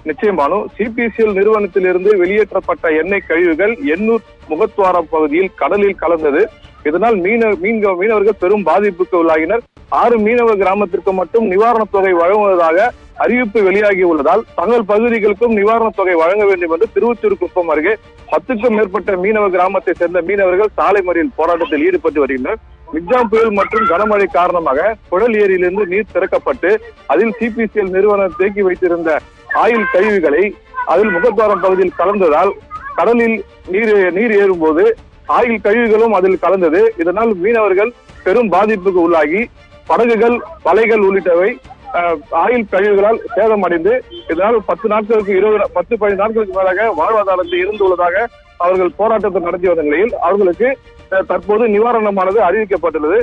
நிச்சயமானு CPCL நிறுவனத்திலிருந்து வெளியேற்றப்பட்ட எண்ணெய் கழிவுகள் எண்ணூர் முகத்துவாரம் பகுதியில் கடலில் கலந்தது. இதனால் மீனவர்கள் பெரும் பாதிப்புக்கு உள்ளாகினர். 6 மீனவ கிராமத்திற்கு மட்டும் நிவாரணத் தொகை வழங்குவதாக அறிவிப்பு வெளியாகி உள்ளதால் தங்கள் பகுதிகளுக்கும் நிவாரணத் தொகை வழங்க வேண்டும் என்று திருவொற்றியூர் குப்பம் அருகே 10க்கும் மேற்பட்ட மீனவ கிராமத்தை சேர்ந்த மீனவர்கள் சாலை மறியல் போராட்டத்தில் ஈடுபட்டு வருகின்றனர். மிக்ஜாம் புயல் மற்றும் கனமழை காரணமாக குடல் ஏரியிலிருந்து நீர் திறக்கப்பட்டு அதில் சிபிசிஎல் நிறுவனம் தேக்கி வைத்திருந்த ஆயில் கழிவுகளை அதில் முகத்வாரம் பகுதியில் கலந்ததால் கடலில் நீர் ஏறும்போது ஆயில் கழிவுகளும் அதில் கலந்தது. இதனால் மீனவர்கள் பெரும் பாதிப்புக்கு உள்ளாகி படகுகள், வலைகள் உள்ளிட்டவை ஆயில் கழிவுகளால் சேதமடைந்து இதனால் 10 நாட்களுக்கு 15 நாட்களுக்கு மேலாக வாழ்வாதாரத்தில் இருந்துள்ளதாக அவர்கள் போராட்டத்தை நடத்தி வந்த நிலையில் அவர்களுக்கு தற்போது நிவாரணமானது அறிவிக்கப்பட்டுள்ளது.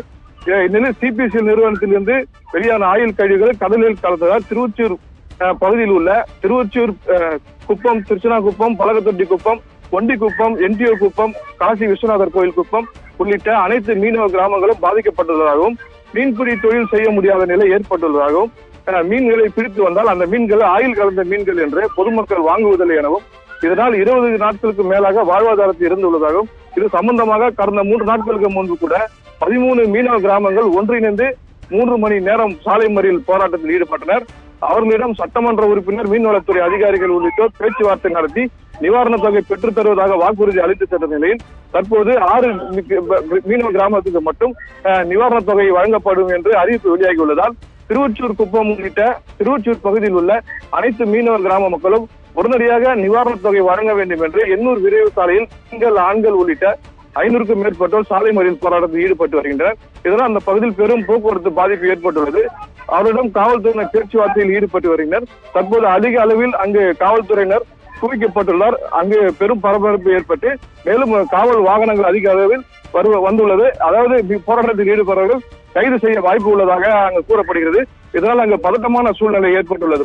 இந்நிலையில் சிபிசிஎல் நிறுவனத்திலிருந்து வெளியான ஆயில் கழிவுகள் கடலில் கலந்ததால் திருவொற்றியூர் பகுதியில் உள்ள திருவொற்றியூர் குப்பம், திருச்சினாகுப்பம், பலகத்தொட்டி குப்பம், கொண்டிக்குப்பம், என்டிஓ குப்பம், காசி விஸ்வநாதர் கோயில் குப்பம் உள்ளிட்ட அனைத்து மீனவ கிராமங்களும் பாதிக்கப்பட்டுள்ளதாகவும் மீன்பிடி தொழில் செய்ய முடியாத நிலை ஏற்பட்டுள்ளதாகவும் மீன்களை பிடித்து வந்தால் அந்த மீன்கள் ஆயில் கலந்த மீன்கள் என்று பொதுமக்கள் வாங்குவதில்லை எனவும் இதனால் 20 நாட்களுக்கு மேலாக வாழ்வாதாரத்தில் இருந்துள்ளதாகவும் இது சம்பந்தமாக கடந்த 3 நாட்களுக்கு முன்பு கூட 13 மீனவ கிராமங்கள் ஒன்றிணைந்து 3 மணி நேரம் சாலை மறியல் போராட்டத்தில் ஈடுபட்டனர். அவர்களிடம் சட்டமன்ற உறுப்பினர், மீன்வளத்துறை அதிகாரிகள் உள்ளிட்டோர் பேச்சுவார்த்தை நடத்தி நிவாரணத் தொகை பெற்றுத் தருவதாக வாக்குறுதி அளித்து சென்ற நிலையில் தற்போது 6 மீனவ கிராமத்துக்கு மட்டும் நிவாரணத் தொகை வழங்கப்படும் என்று அறிவிப்பு வெளியாகியுள்ளதால் திருவொற்றியூர் குப்பம் உள்ளிட்ட திருவொற்றியூர் பகுதியில் உள்ள அனைத்து மீனவ கிராம மக்களும் உடனடியாக நிவாரணத் தொகை வழங்க வேண்டும் என்று எண்ணூர் விரைவு சாலையில் பெண்கள், ஆண்கள் உள்ளிட்ட 500க்கும் மேற்பட்டோர் சாலை மறியல் போராட்டத்தில் ஈடுபட்டு வருகின்றனர். இதனால் அந்த பகுதியில் பெரும் போக்குவரத்து பாதிப்பு ஏற்பட்டுள்ளது. அவரிடம் காவல்துறையினர் பேச்சுவார்த்தையில் ஈடுபட்டு வருகின்றனர். தற்போது அதிக அளவில் அங்கு காவல்துறையினர் குவிக்கப்பட்டுள்ளார். அங்கு பெரும் பரபரப்பு ஏற்பட்டு மேலும் காவல் வாகனங்கள் அதிக அளவில் வந்துள்ளது. அதாவது போராட்டத்தில் ஈடுபடுறவர்கள் கைது செய்ய வாய்ப்பு உள்ளதாக அங்கு கூறப்படுகிறது. இதனால் அங்கு பதட்டமான சூழ்நிலை ஏற்பட்டுள்ளது.